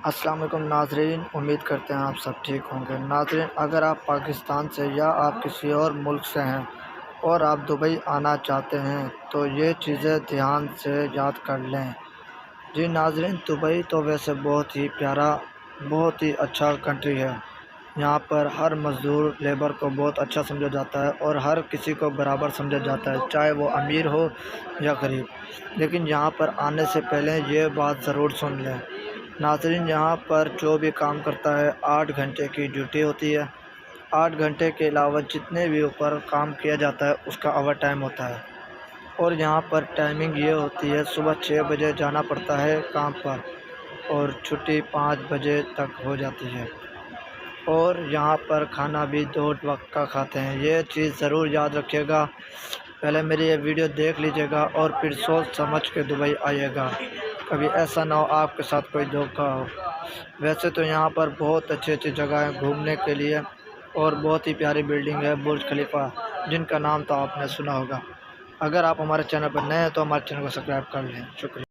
السلام علیکم ناظرین، امید کرتے ہیں آپ سب ٹھیک ہوں گے۔ ناظرین، اگر آپ پاکستان سے یا آپ کسی اور ملک سے ہیں اور آپ دبئی آنا چاہتے ہیں تو یہ چیزیں دھیان سے یاد کر لیں۔ جی ناظرین، دبئی تو ویسے بہت ہی پیارا، بہت ہی اچھا کنٹری ہے۔ یہاں پر ہر مزدور لیبر کو بہت اچھا سمجھا جاتا ہے اور ہر کسی کو برابر سمجھا جاتا ہے، چاہے وہ امیر ہو یا غریب۔ لیکن یہاں پر آنے سے پہلے یہ بات ضرور سن لیں ناظرین، یہاں پر جو بھی کام کرتا ہے 8 گھنٹے کی ڈیوٹی ہوتی ہے۔ 8 گھنٹے کے علاوہ جتنے بھی اوپر کام کیا جاتا ہے اس کا اوور ٹائم ہوتا ہے۔ اور یہاں پر ٹائمنگ یہ ہوتی ہے، صبح 6 بجے جانا پڑتا ہے کام پر اور چھٹی 5 بجے تک ہو جاتی ہے۔ اور یہاں پر کھانا بھی 2 وقت کا کھاتے ہیں، یہ چیز ضرور یاد رکھیے گا۔ پہلے میری یہ ویڈیو دیکھ لیجیے گا اور پھر سوچ سمجھ کے دبئی آئیے گا، کبھی ایسا نہ ہو آپ کے ساتھ کوئی دھوکہ ہو۔ ویسے تو یہاں پر بہت اچھی اچھی جگہ ہیں گھومنے کے لیے اور بہت ہی پیاری بلڈنگ ہے برج خلیفہ، جن کا نام تو آپ نے سنا ہوگا۔ اگر آپ ہمارے چینل پر نئے ہیں تو ہمارے چینل کو سبسکرائب کر لیں۔ شکریہ۔